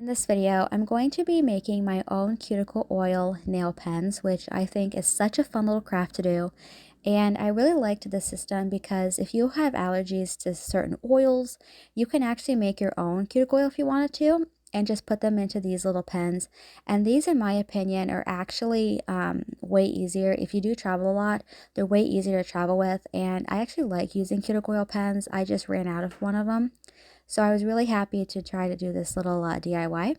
In this video, I'm going to be making my own cuticle oil nail pens, which I think is such a fun little craft to do. And I really liked this system because if you have allergies to certain oils, you can actually make your own cuticle oil if you wanted to, and just put them into these little pens. And these, in my opinion, are actually way easier. If you do travel a lot, they're way easier to travel with. And I actually like using cuticle oil pens. I just ran out of one of them. So I was really happy to try to do this little DIY.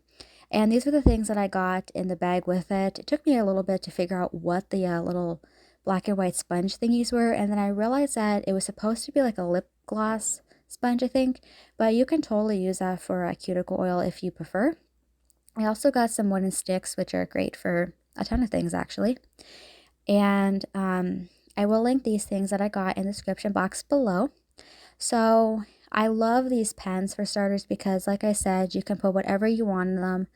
And these were the things that I got in the bag with it. It took me a little bit to figure out what the little black and white sponge thingies were. And then I realized that it was supposed to be like a lip gloss sponge, I think. But you can totally use that for a cuticle oil if you prefer. I also got some wooden sticks, which are great for a ton of things actually. And I will link these things that I got in the description box below. So I love these pens for starters because, like I said, you can put whatever you want in them.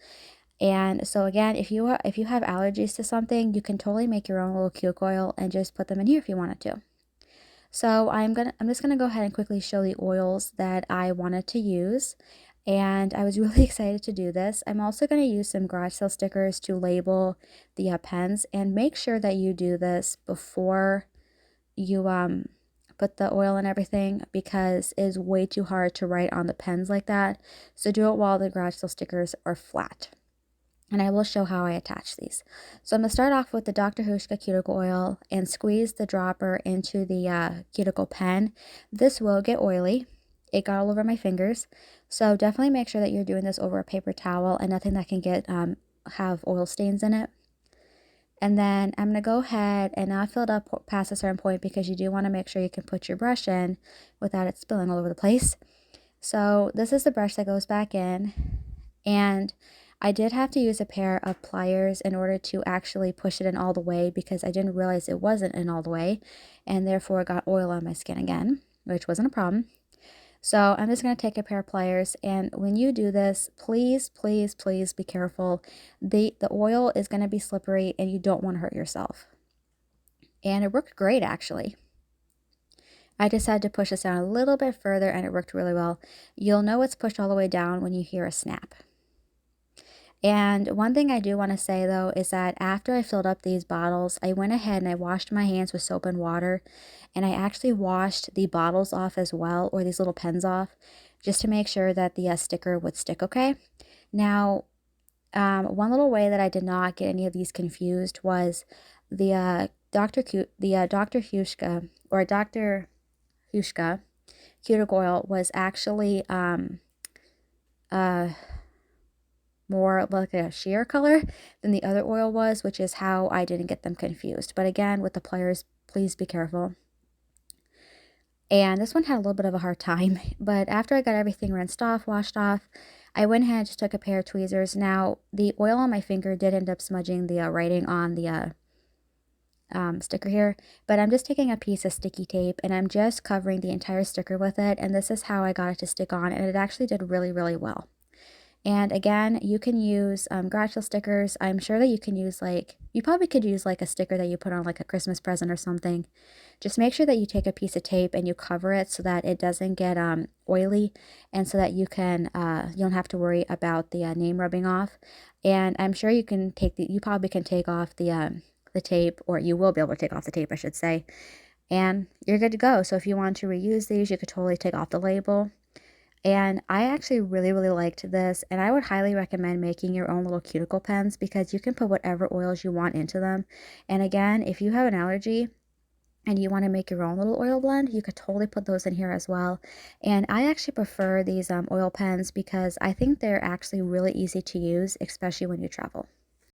And so again, if you have allergies to something, you can totally make your own little cuticle oil and just put them in here if you wanted to. So I'm just gonna go ahead and quickly show the oils that I wanted to use. And I was really excited to do this. I'm also going to use some garage sale stickers to label the pens, and make sure that you do this before you put the oil and everything, because it is way too hard to write on the pens like that. So do it while the garage sale stickers are flat. And I will show how I attach these. So I'm going to start off with the Dr. Hushka cuticle oil and squeeze the dropper into the cuticle pen. This will get oily. It got all over my fingers. So definitely make sure that you're doing this over a paper towel and nothing that can get have oil stains in it. And then I'm going to go ahead and not fill it up past a certain point, because you do want to make sure you can put your brush in without it spilling all over the place. So this is the brush that goes back in. And I did have to use a pair of pliers in order to actually push it in all the way, because I didn't realize it wasn't in all the way. And therefore it got oil on my skin again, which wasn't a problem. So I'm just going to take a pair of pliers, and when you do this, please, please, please be careful. The oil is going to be slippery and you don't want to hurt yourself. And it worked great actually. I just had to push this down a little bit further and it worked really well. You'll know it's pushed all the way down when you hear a snap. And one thing I do want to say though is that after I filled up these bottles, I went ahead and I washed my hands with soap and water, and I actually washed the bottles off as well, or these little pens off, just to make sure that the sticker would stick okay. Now, one little way that I did not get any of these confused was the Dr. Hushka, or Dr. Hushka cuticle oil was actually more like a sheer color than the other oil was, which is how I didn't get them confused. But again, with the pliers, please be careful. And this one had a little bit of a hard time, but after I got everything rinsed off, washed off, I went ahead and just took a pair of tweezers. Now, the oil on my finger did end up smudging the writing on the sticker here, but I'm just taking a piece of sticky tape and I'm just covering the entire sticker with it, and this is how I got it to stick on, and it actually did really, really well. And again, you can use garage sale stickers. I'm sure that you can use you probably could use like a sticker that you put on like a Christmas present or something. Just make sure that you take a piece of tape and you cover it so that it doesn't get oily, and so that you don't have to worry about the name rubbing off. And I'm sure you probably can take off the tape, or you will be able to take off the tape, I should say. And you're good to go. So if you want to reuse these, you could totally take off the label. And I actually really, really liked this, and I would highly recommend making your own little cuticle pens, because you can put whatever oils you want into them. And again, if you have an allergy and you want to make your own little oil blend, you could totally put those in here as well. And I actually prefer these oil pens because I think they're actually really easy to use, especially when you travel.